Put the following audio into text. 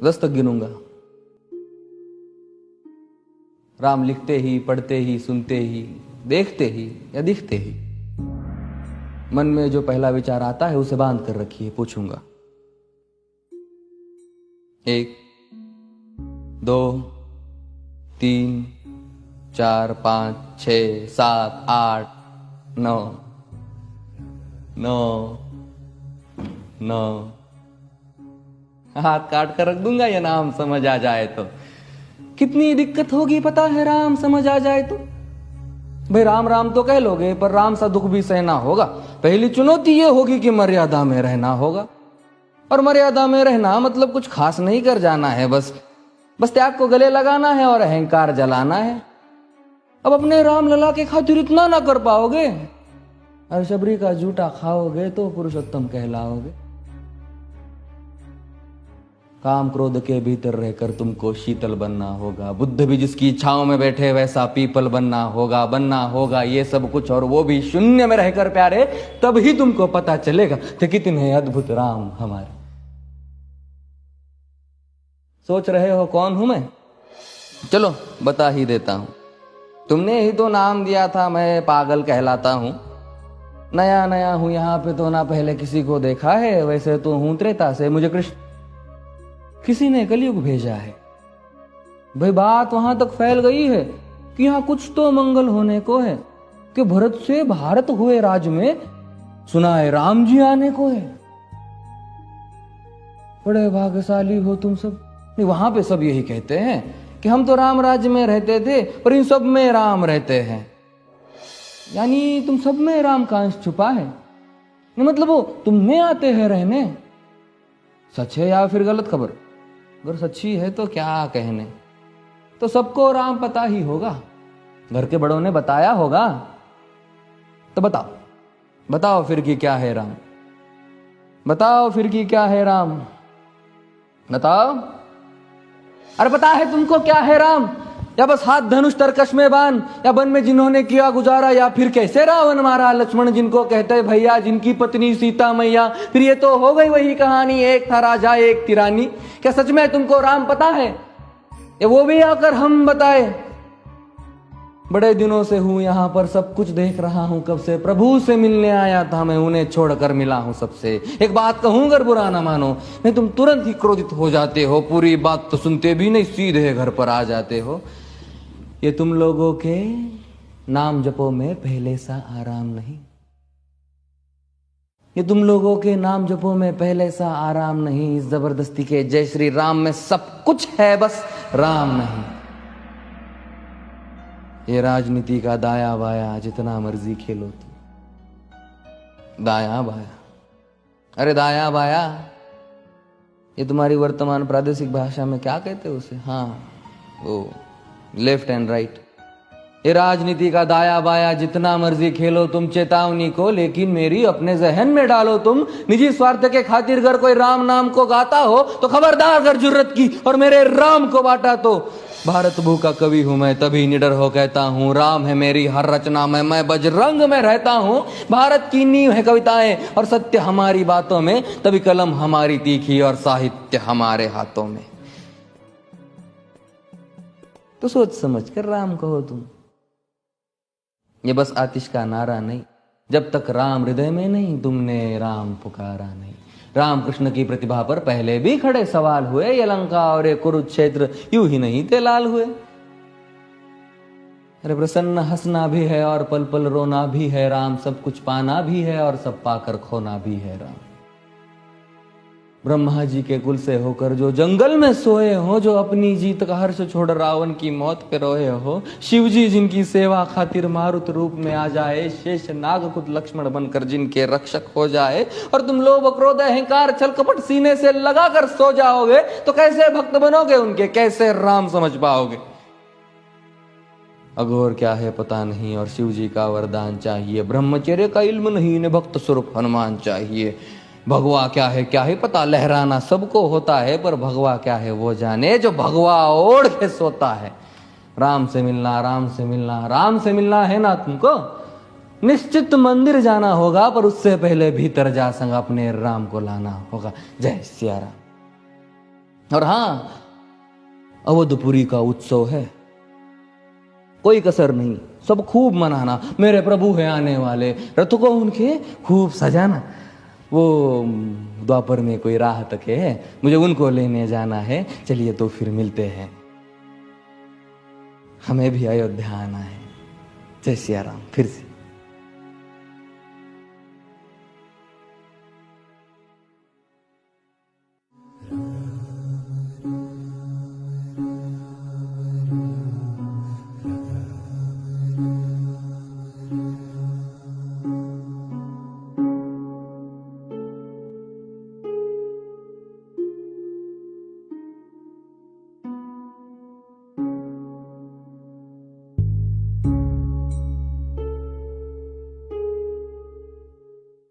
10 तक गिनूंगा। राम लिखते ही, पढ़ते ही, सुनते ही, देखते ही या दिखते ही मन में जो पहला विचार आता है उसे बांध कर रखिए। पूछूंगा 1 2 3 4 5 6 7 8 9 9 9। हाथ काट कर रख दूंगा ये नाम समझ आ जाए तो। कितनी दिक्कत होगी पता है राम समझ आ जाए तो। भाई राम राम तो कह लोगे पर राम सा दुख भी सहना होगा। पहली चुनौती ये होगी कि मर्यादा में रहना होगा। और मर्यादा में रहना मतलब कुछ खास नहीं कर जाना है, बस त्याग को गले लगाना है और अहंकार जलाना है। अब अपने राम लला के खातिर इतना ना कर पाओगे और शबरी का जूठा खाओगे तो पुरुषोत्तम कहलाओगे। काम क्रोध के भीतर रहकर तुमको शीतल बनना होगा। बुद्ध भी जिसकी इच्छाओं में बैठे वैसा पीपल बनना होगा ये सब कुछ, और वो भी शून्य में रहकर प्यारे। तब ही तुमको पता चलेगा कि कितने अद्भुत राम हमारे। सोच रहे हो कौन हूं मैं? चलो बता ही देता हूं। तुमने ही तो नाम दिया था मैं पागल कहलाता हूं। नया नया हूं यहां पे तो ना पहले किसी को देखा है। वैसे तो हूं त्रेता से, मुझे कृष्ण किसी ने कलयुग भेजा है। भाई बात वहां तक फैल गई है कि यहां कुछ तो मंगल होने को है कि भरत से भारत हुए राज में सुना है राम जी आने को है। बड़े भाग्यशाली हो तुम सब। नहीं, वहां पे सब यही कहते हैं कि हम तो राम राज्य में रहते थे पर इन सब में राम रहते हैं। यानी तुम सब में राम का अंश छुपा है। मतलब वो तुम में आते हैं रहने। सच है या फिर गलत खबर? अगर सच्ची है तो क्या कहने। तो सबको राम पता ही होगा, घर के बड़ों ने बताया होगा। तो बताओ फिर कि क्या है राम। बताओ फिर कि क्या है राम। बताओ। अरे पता है तुमको क्या है राम? या बस हाथ धनुष तरकश में बांध, या वन में जिन्होंने किया गुजारा, या फिर कैसे रावण मारा लक्ष्मण जिनको कहते भैया, जिनकी पत्नी सीता मैया। फिर ये तो हो गई वही कहानी, एक था राजा एक थी रानी। क्या सच में तुमको राम पता है? या वो भी आकर हम बताए? बड़े दिनों से हूं यहां पर, सब कुछ देख रहा हूं कब से। प्रभु से मिलने आया था मैं, उन्हें छोड़कर मिला हूं सबसे। एक बात कहूं अगर बुरा ना मानो, नहीं तुम तुरंत ही क्रोधित हो जाते हो। पूरी बात तो सुनते भी नहीं, सीधे घर पर आ जाते हो। ये तुम लोगों के नाम जपो में पहले सा आराम नहीं। ये तुम लोगों के नाम जपो में पहले सा आराम नहीं। इस जबरदस्ती के जय श्री राम में सब कुछ है, बस राम नहीं। ये राजनीति का दाया बाया जितना मर्जी खेलो तुम। दाया बाया, अरे दाया बाया ये तुम्हारी वर्तमान प्रादेशिक भाषा में क्या कहते हो उसे? हाँ वो लेफ्ट एंड राइट। ये राजनीति का दाया बाया जितना मर्जी खेलो तुम चेतावनी को, लेकिन मेरी अपने जहन में डालो तुम। निजी स्वार्थ के खातिर अगर कोई राम नाम को गाता हो तो खबरदार अगर जुर्रत की और मेरे राम को बांटा तो। भारत भू का कवि हूं मैं, तभी निडर हो कहता हूं राम है मेरी हर रचना में। मैं बजरंग में रहता हूं, भारत की नींव है कविताएं और सत्य हमारी बातों में। तभी कलम हमारी तीखी और साहित्य हमारे हाथों में। तो सोच समझ कर राम कहो तुम। ये बस आतिश का नारा नहीं, जब तक राम हृदय में नहीं तुमने राम पुकारा नहीं। राम कृष्ण की प्रतिभा पर पहले भी खड़े सवाल हुए। ये लंका और ये कुरुक्षेत्र यूं ही नहीं थे लाल हुए। अरे प्रसन्न हंसना भी है और पल पल रोना भी है राम। सब कुछ पाना भी है और सब पाकर खोना भी है राम। ब्रह्मा जी के कुल से होकर जो जंगल में सोए हो, जो अपनी जीत का हर्ष छोड़ रावण की मौत पे रोए हो। शिव जी जिनकी सेवा खातिर मारुत रूप में आ जाए। शेष नाग खुद लक्ष्मण बनकर जिनके रक्षक हो जाए। और तुम लोभ क्रोध अहंकार छल कपट सीने से लगा कर सो जाओगे तो कैसे भक्त बनोगे उनके, कैसे राम समझ पाओगे? अघोर क्या है पता नहीं और शिव जी का वरदान चाहिए। ब्रह्मचर्य का इल्म नहीं, इन्हें भक्त स्वरूप हनुमान चाहिए। भगवा क्या है पता, लहराना सबको होता है पर भगवा क्या है वो जाने जो भगवा ओढ़ के सोता है। राम से मिलना, राम से मिलना, राम से मिलना है ना तुमको? निश्चित मंदिर जाना होगा पर उससे पहले भीतर जा संग अपने राम को लाना होगा। जय सिया राम। और हाँ, अवधपुरी का उत्सव है, कोई कसर नहीं, सब खूब मनाना। मेरे प्रभु है आने वाले, रथ को उनके खूब सजाना। वो द्वापर में कोई राह तक है, मुझे उनको लेने जाना है। चलिए तो फिर मिलते हैं, हमें भी अयोध्या आना है। जय सिया राम। फिर से